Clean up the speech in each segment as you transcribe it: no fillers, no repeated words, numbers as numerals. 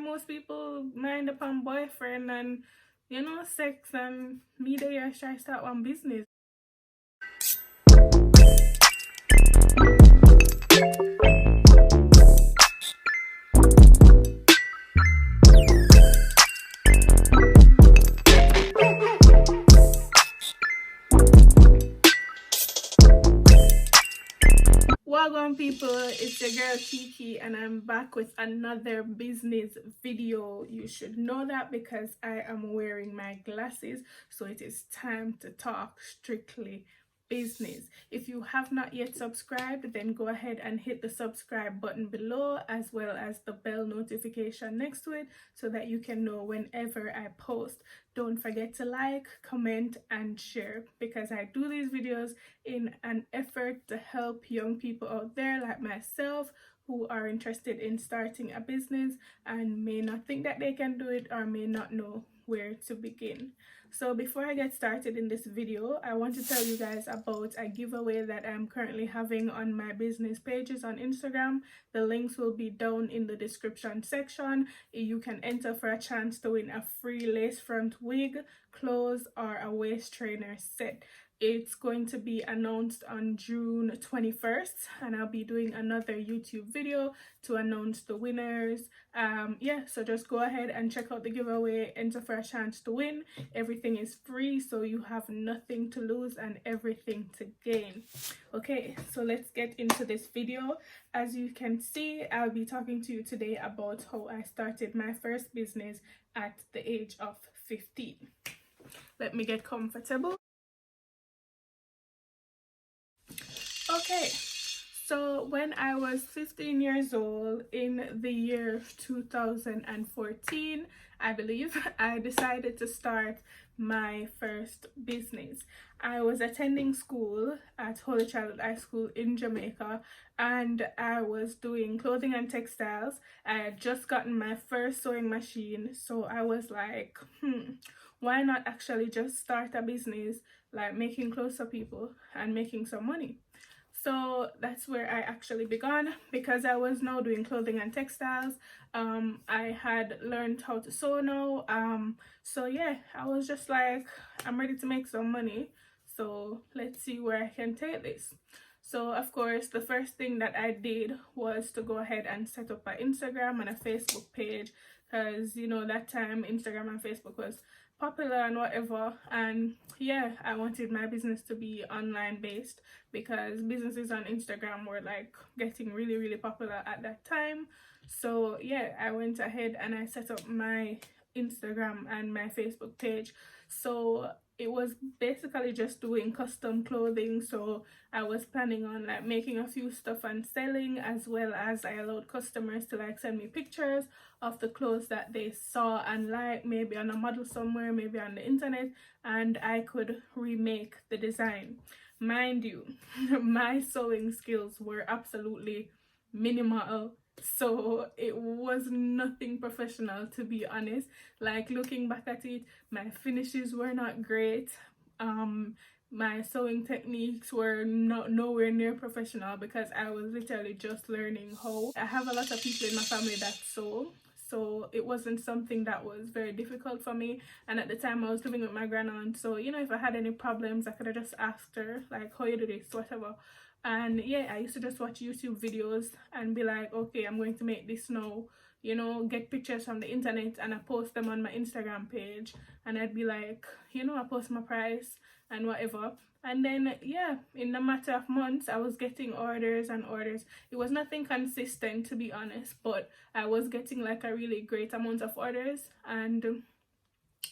most people mind upon boyfriend and, you know, sex, and me there I try to start one business. Welcome people, it's your girl Kiki and I'm back with another business video. You should know that because I am wearing my glasses, so it is time to talk strictly business. If you have not yet subscribed, then go ahead and hit the subscribe button below, as well as the bell notification next to it, so that you can know whenever I post. Don't forget to like, comment and share, because I do these videos in an effort to help young people out there like myself who are interested in starting a business and may not think that they can do it or may not know where to begin. So before I get started in this video, I want to tell you guys about a giveaway that I'm currently having on my business pages on Instagram. The links will be down in the description section. You can enter for a chance to win a free lace front wig, clothes or a waist trainer set. It's going to be announced on June 21st, and I'll be doing another YouTube video to announce the winners. Yeah, so just go ahead and check out the giveaway, enter for a chance to win. Everything is free, so you have nothing to lose and everything to gain. Okay, so let's get into this video. As you can see, I'll be talking to you today about how I started my first business at the age of 15. Let me get comfortable. Okay, so when I was 15 years old in the year 2014, I believe, I decided to start my first business. I was attending school at Holy Child High School in Jamaica, and I was doing clothing and textiles. I had just gotten my first sewing machine, so I was like, why not actually just start a business, like making clothes for people and making some money? So that's where I actually began, because I was now doing clothing and textiles. I had learned how to sew now. So yeah, I was just like, I'm ready to make some money, so let's see where I can take this. So of course, the first thing that I did was to go ahead and set up an Instagram and a Facebook page, because you know that time Instagram and Facebook was popular and whatever. And yeah, I wanted my business to be online based, because businesses on Instagram were like getting really popular at that time. So yeah, I went ahead and I set up my Instagram and my Facebook page. So it was basically just doing custom clothing. So I was planning on like making a few stuff and selling, as well as I allowed customers to like send me pictures of the clothes that they saw and like, maybe on a model somewhere, maybe on the internet, and I could remake the design. Mind you, my sewing skills were absolutely minimal, so it was nothing professional, to be honest. Like, looking back at it, my finishes were not great. My sewing techniques were nowhere near professional, because I was literally just learning how. I have a lot of people in my family that sew, so it wasn't something that was very difficult for me. And at the time I was living with my grandaunt, so you know, if I had any problems I could have just asked her like, how you do this, whatever. And yeah, I used to just watch YouTube videos and be like, okay, I'm going to make this now, you know, get pictures from the internet and I post them on my Instagram page, and I'd be like, you know, I post my price and whatever. And then yeah, in a matter of months I was getting orders and orders. It was nothing consistent, to be honest, but I was getting like a really great amount of orders. And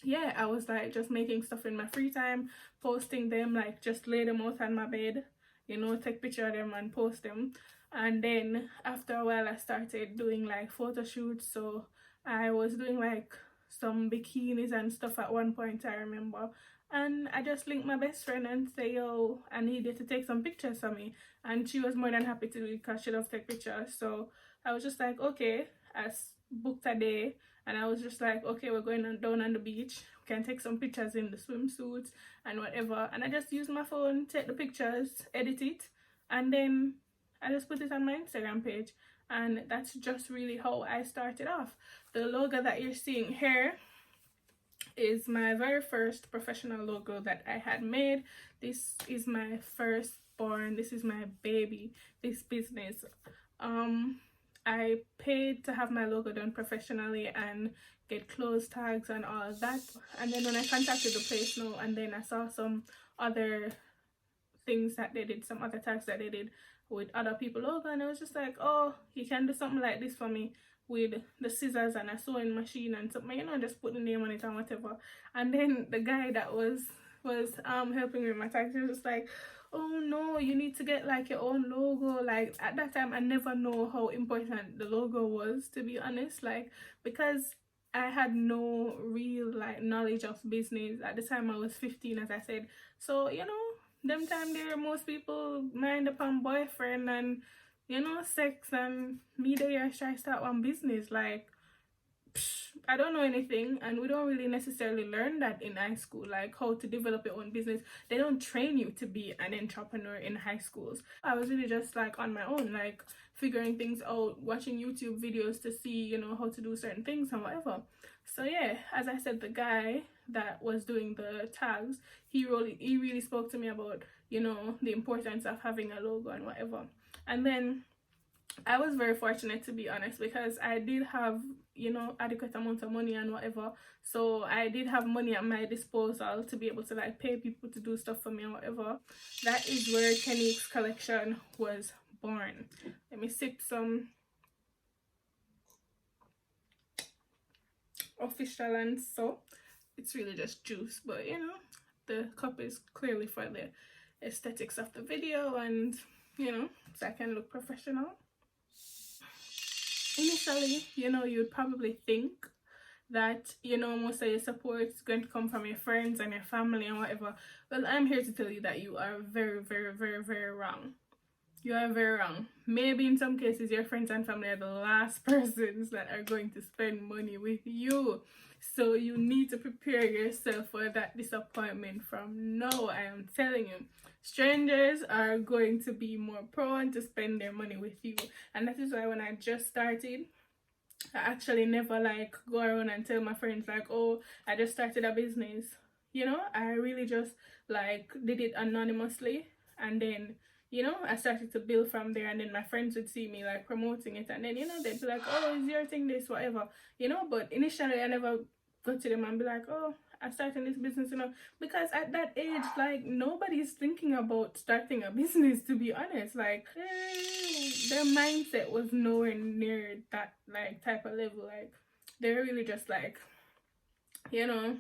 yeah, I was like just making stuff in my free time, posting them, like just lay them out on my bed, you know, take picture of them and post them. And then after a while I started doing like photo shoots. So I was doing like some bikinis and stuff at one point, I remember. And I just linked my best friend and say, yo, I needed to take some pictures for me, and she was more than happy to do it because she loves to take pictures. So I was just like, okay. I booked a day, and I was just like, okay, we're going down on the beach, we can take some pictures in the swimsuits and whatever. And I just used my phone, take the pictures, edit it, and then I just put it on my Instagram page. and that's just really how I started off. The logo that you're seeing here is my very first professional logo that I had made. This is my firstborn, this is my baby, this business. I paid to have my logo done professionally and get clothes tags and all of that. And then when I contacted the place now, and then I saw some other things that they did, some other tags that they did with other people logo, and I was just like, oh, you can do something like this for me with the scissors and a sewing machine and something, you know, just put the name on it and whatever. And then the guy that was helping me with my tags, he was just like, oh no, you need to get like your own logo. Like at that time I never know how important the logo was, to be honest, like because I had no real like knowledge of business at the time. I was 15, as I said. So you know, them time there most people mind upon boyfriend and, you know, sex, and me there try to start one business. Like I don't know anything, and we don't really necessarily learn that in high school, like how to develop your own business. They don't train you to be an entrepreneur in high schools. I was really just like on my own, like figuring things out, watching YouTube videos to see, you know, how to do certain things and whatever. So yeah, as I said, the guy that was doing the tags, he really spoke to me about, you know, the importance of having a logo and whatever. And then I was very fortunate, to be honest, because I did have, you know, adequate amount of money and whatever. So I did have money at my disposal to be able to like pay people to do stuff for me and whatever. That is where Kenny's collection was born. Let me sip some official, and so it's really just juice, but you know, the cup is clearly for the aesthetics of the video and, you know, so I can look professional. Initially, you know, you'd probably think that, you know, most of your support is going to come from your friends and your family and whatever. Well, I'm here to tell you that you are very, very, very, very wrong. You are very wrong. Maybe in some cases your friends and family are the last persons that are going to spend money with you. So you need to prepare yourself for that disappointment from now. I am telling you. Strangers are going to be more prone to spend their money with you. And that is why when I just started, I actually never like go around and tell my friends like, oh, I just started a business. You know, I really just like did it anonymously, and then, you know, I started to build from there, and then my friends would see me like promoting it, and then, you know, they'd be like, oh, is your thing this, whatever, you know. But initially I never go to them and be like, oh, I started this business, you know, because at that age, like, nobody's thinking about starting a business, to be honest. Like, their mindset was nowhere near that like type of level. Like, they're really just like, you know,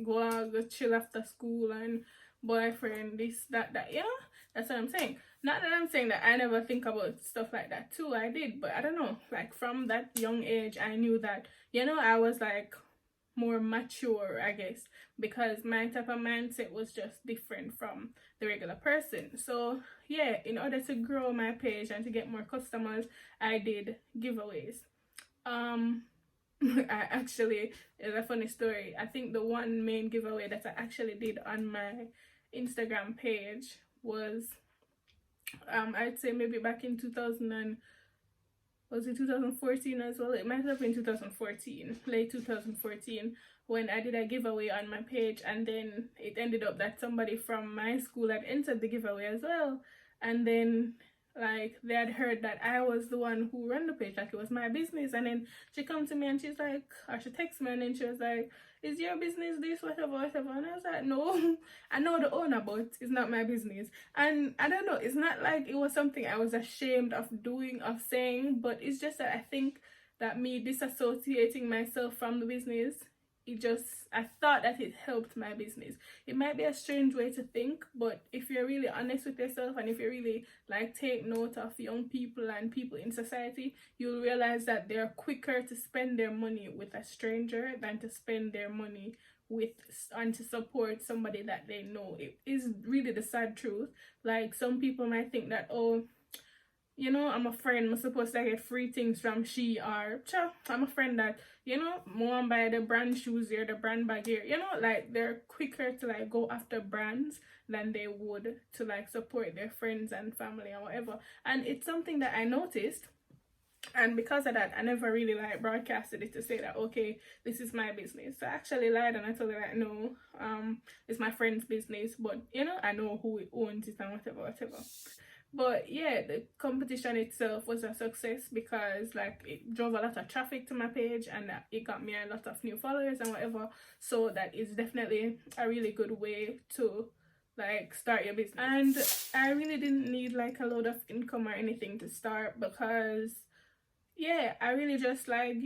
go out, go chill after school, and boyfriend, this, that, you know. That's what I'm saying. Not that I'm saying that I never think about stuff like that too. I did, but I don't know, like from that young age I knew that, you know, I was like more mature, I guess, because my type of mindset was just different from the regular person. So yeah, in order to grow my page and to get more customers, I did giveaways. I actually, it's a funny story. I think the one main giveaway that I actually did on my Instagram page was I'd say maybe back in 2000 and was it 2014 as well? It might have been 2014, late 2014, when I did a giveaway on my page, and then it ended up that somebody from my school had entered the giveaway as well. And then like they had heard that I was the one who ran the page, like it was my business. And then she come to me and she's like, or she texts me and then she was like, is your business this, whatever, whatever? And I was like, no, I know the owner, but it's not my business. And I don't know, it's not like it was something I was ashamed of doing, of saying, but it's just that I think that me disassociating myself from the business, I thought that it helped my business. It might be a strange way to think, but if you're really honest with yourself, and if you really like take note of young people and people in society, you'll realize that they're quicker to spend their money with a stranger than to spend their money with and to support somebody that they know. It is really the sad truth. Like, some people might think that, oh, you know, I'm a friend, I'm supposed to get free things from she, or I'm a friend that, you know, more buy the brand shoes here, the brand bag here, you know, like they're quicker to like go after brands than they would to like support their friends and family or whatever. And it's something that I noticed And because of that, I never really like broadcasted it to say that, okay, this is my business. So I actually lied and I told her that no, it's my friend's business, but you know, I know who owns it and whatever. But yeah, the competition itself was a success because like it drove a lot of traffic to my page and it got me a lot of new followers and whatever. So that is definitely a really good way to like start your business. And I really didn't need like a load of income or anything to start, because yeah, I really just like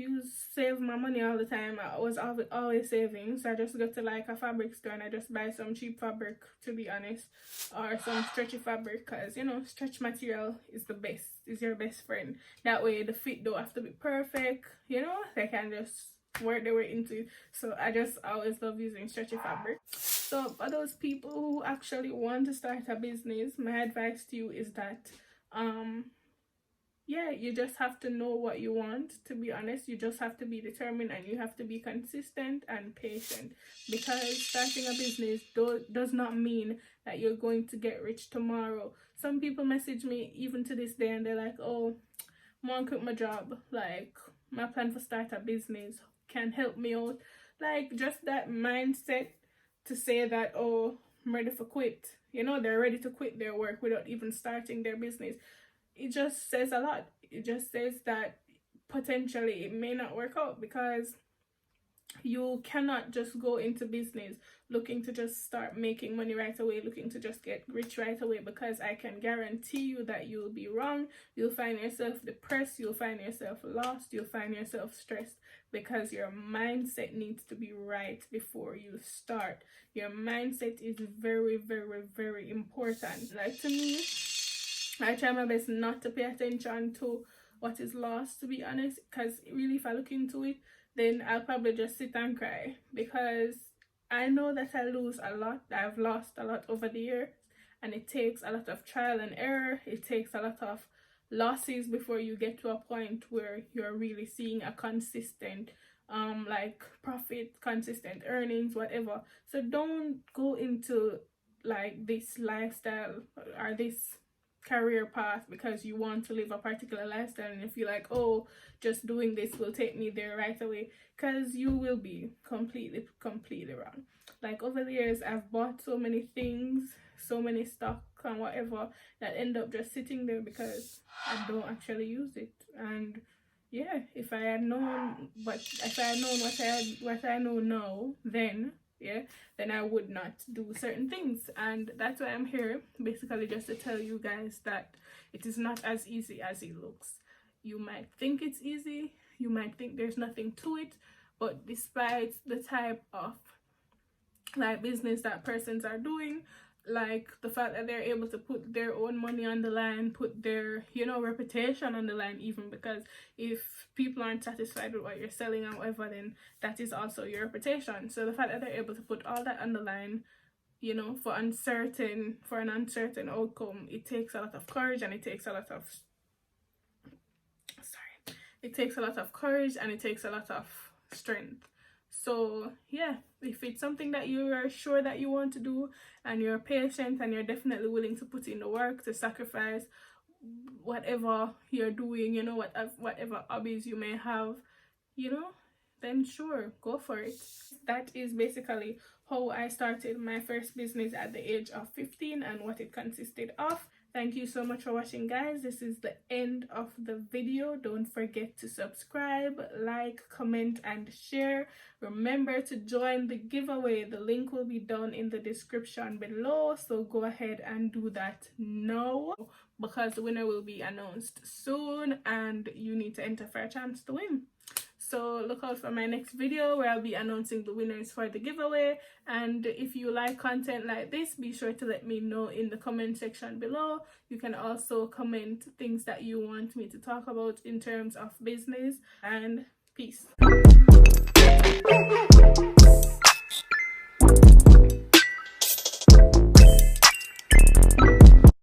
save my money all the time. I was always saving, so I just go to like a fabric store and I just buy some cheap fabric, to be honest, or some stretchy fabric, because you know, stretch material is the best, is your best friend. That way the fit don't have to be perfect, you know, they can just work their way into it. So I just always love using stretchy fabric. So for those people who actually want to start a business, my advice to you is that yeah, you just have to know what you want, to be honest. You just have to be determined and you have to be consistent and patient, because starting a business does not mean that you're going to get rich tomorrow. Some people message me even to this day and they're like, oh, I want to quit my job, like my plan for start a business, can help me out. Like just that mindset to say that, oh, I'm ready for quit, you know, they're ready to quit their work without even starting their business. It just says a lot. It just says that potentially it may not work out, because you cannot just go into business looking to just start making money right away, looking to just get rich right away, because I can guarantee you that you'll be wrong. You'll find yourself depressed, you'll find yourself lost, you'll find yourself stressed, because your mindset needs to be right before you start. Your mindset is very, very, very important. Like to me, I try my best not to pay attention to what is lost, to be honest, because really if I look into it, then I'll probably just sit and cry, because I know that I lose a lot. I've lost a lot over the years, and it takes a lot of trial and error. It takes a lot of losses before you get to a point where you're really seeing a consistent like profit, consistent earnings, whatever. So don't go into like this lifestyle or this career path because you want to live a particular lifestyle and you feel like, oh, just doing this will take me there right away, because you will be completely wrong. Like over the years, I've bought so many things, so many stock and whatever, that end up just sitting there because I don't actually use it. And yeah, if I had known what I know now, then then I would not do certain things. And that's why I'm here, basically just to tell you guys that it is not as easy as it looks. You might think it's easy, you might think there's nothing to it, but despite the type of like business that persons are doing, like the fact that they're able to put their own money on the line, put their, you know, reputation on the line, even, because if people aren't satisfied with what you're selling and whatever, then that is also your reputation. So the fact that they're able to put all that on the line, you know, for an uncertain outcome, it takes a lot of courage, and it takes a lot of courage, and it takes a lot of strength. So yeah, if it's something that you are sure that you want to do, and you're patient, and you're definitely willing to put in the work, to sacrifice whatever you're doing, you know, whatever hobbies you may have, you know, then sure, go for it. That is basically how I started my first business at the age of 15 and what it consisted of. Thank you so much for watching, guys. This is the end of the video. Don't forget to subscribe, like, comment, and share. Remember to join the giveaway. The link will be down in the description below, so go ahead and do that now, because the winner will be announced soon and you need to enter for a chance to win. So look out for my next video where I'll be announcing the winners for the giveaway. And if you like content like this, be sure to let me know in the comment section below. You can also comment things that you want me to talk about in terms of business. And peace.